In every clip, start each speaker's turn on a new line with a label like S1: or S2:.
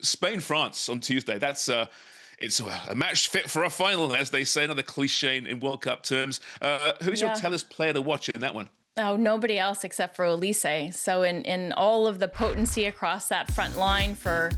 S1: Spain-France on Tuesday. It's a match fit for a final, as they say, another cliche in World Cup terms. Who's your
S2: Yeah.
S1: tellus player to watch in that one?
S2: Oh, nobody else except for Olise. So in all of the potency across that front line for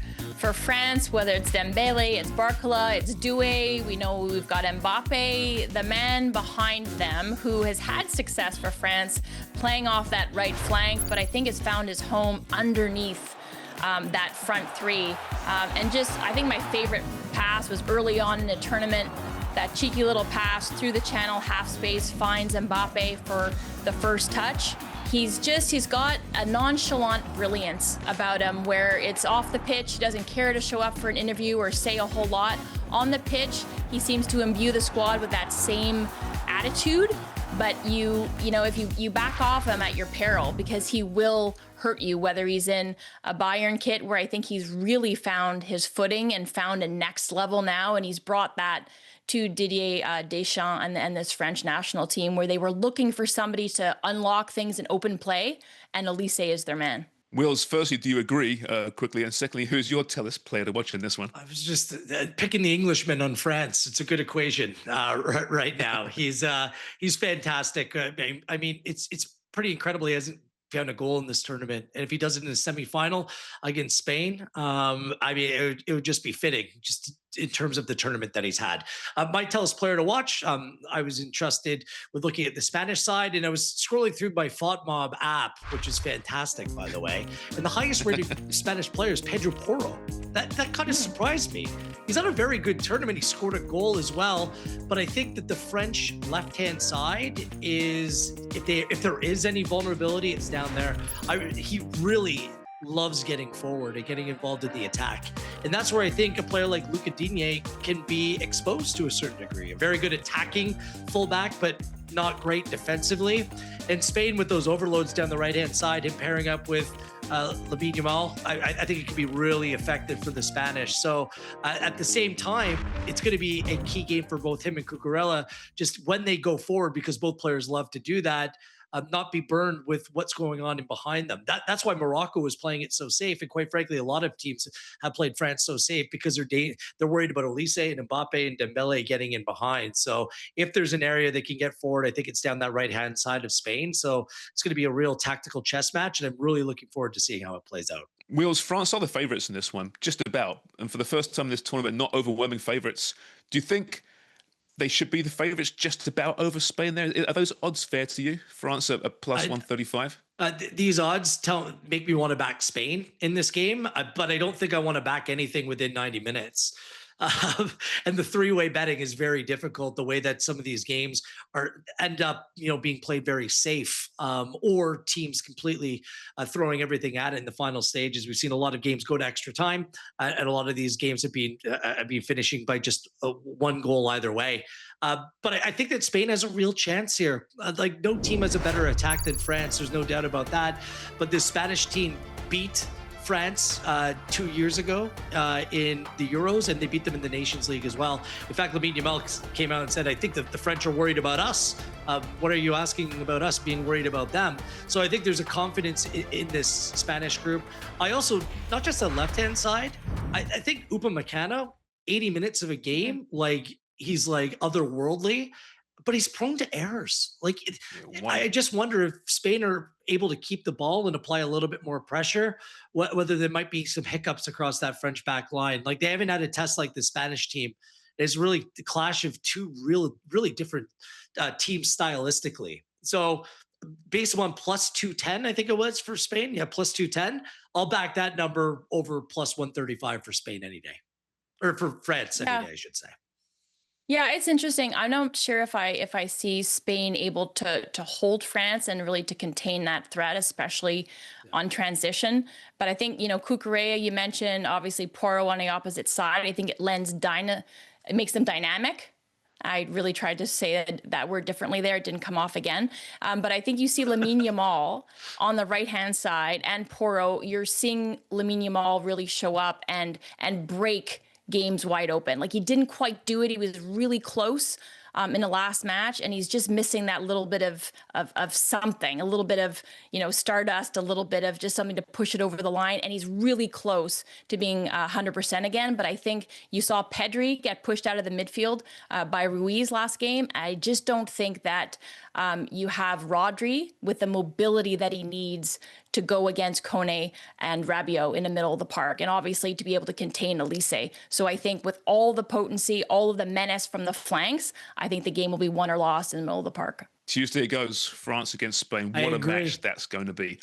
S2: France, whether it's Dembele, it's Barcola, it's Doué, we know we've got Mbappe, the man behind them who has had success for France playing off that right flank, but I think has found his home underneath that front three. And just, I think my favorite pass was early on in the tournament. That cheeky little pass through the channel, half space, finds Mbappe for the first touch. He's got a nonchalant brilliance about him where it's off the pitch, he doesn't care to show up for an interview or say a whole lot. On the pitch, he seems to imbue the squad with that same attitude, but you know, if you back off him at your peril, because he will hurt you, whether he's in a Bayern kit where I think he's really found his footing and found a next level now, and he's brought that to Didier Deschamps and this French national team where they were looking for somebody to unlock things in open play, and Olise is their man.
S1: Wills, firstly, do you agree quickly? And secondly, who's your tellus player to watch in this one?
S3: I was just picking the Englishman on France. It's a good equation right now. He's fantastic. I mean, it's pretty incredible. He hasn't found a goal in this tournament, and if he does it in the semifinal against Spain, I mean, it would just be fitting, just in terms of the tournament that he's had. My tellus player to watch, I was entrusted with looking at the Spanish side, and I was scrolling through my FOTMob app, which is fantastic, by the way. And the highest rated Spanish player is Pedro Porro. That kind of surprised me. He's had a very good tournament. He scored a goal as well. But I think that the French left-hand side is, if there is any vulnerability, it's down there. He really loves getting forward and getting involved in the attack. And that's where I think a player like Luca Digne can be exposed to a certain degree. A very good attacking fullback, but not great defensively. And Spain, with those overloads down the right-hand side, him pairing up with Lamine Yamal, I think it could be really effective for the Spanish. So at the same time, it's going to be a key game for both him and Cucurella, just when they go forward, because both players love to do that. Not be burned with what's going on in behind them. That's why Morocco was playing it so safe. And quite frankly, a lot of teams have played France so safe because they're worried about Olise and Mbappe and Dembele getting in behind. So if there's an area they can get forward, I think it's down that right-hand side of Spain. So it's going to be a real tactical chess match, and I'm really looking forward to seeing how it plays out.
S1: Wills, France are the favourites in this one, just about. And for the first time in this tournament, not overwhelming favourites. Do you think they should be the favourites just about over Spain there? Are those odds fair to you? France at plus 135?
S3: These odds make me want to back Spain in this game, but I don't think I want to back anything within 90 minutes. And the three-way betting is very difficult, the way that some of these games end up, being played very safe, or teams completely throwing everything at it in the final stages. We've seen a lot of games go to extra time, and a lot of these games have been finishing by just one goal either way. But I think that Spain has a real chance here. Like, no team has a better attack than France. There's no doubt about that. But this Spanish team beat France 2 years ago in the Euros, and they beat them in the Nations League as well. In fact, Lamine Yamal came out and said, I think that the French are worried about us. What are you asking about us being worried about them? So I think there's a confidence in this Spanish group. I also, not just the left-hand side, I think Upamecano, 80 minutes of a game, he's like otherworldly, but he's prone to errors. I just wonder if Spain are able to keep the ball and apply a little bit more pressure, whether there might be some hiccups across that French back line. Like, they haven't had a test like the Spanish team. It's really the clash of two really different teams stylistically. So based on plus 210, I think it was for Spain. Yeah, plus 210. I'll back that number over plus 135 for Spain any day, or for France any day, I should say.
S2: Yeah, it's interesting. I'm not sure if I see Spain able to hold France and really to contain that threat, especially on transition. But I think, Cucurella, you mentioned, obviously Porro on the opposite side. I think it it makes them dynamic. I really tried to say that word differently there. It didn't come off again. But I think you see Lamine Yamal on the right-hand side and Porro. You're seeing Lamine Yamal really show up and break games wide open. Like, he didn't quite do it. He was really close in the last match, and he's just missing that little bit of something, a little bit of, you know, stardust, a little bit of just something to push it over the line. And he's really close to being 100% again. But I think you saw Pedri get pushed out of the midfield by Ruiz last game. I just don't think that you have Rodri with the mobility that he needs to go against Kone and Rabiot in the middle of the park, and obviously to be able to contain Elise. So I think with all the potency, all of the menace from the flanks, I think the game will be won or lost in the middle of the park.
S1: Tuesday it goes, France against Spain.
S3: I
S1: What a
S3: agree.
S1: match that's going to be.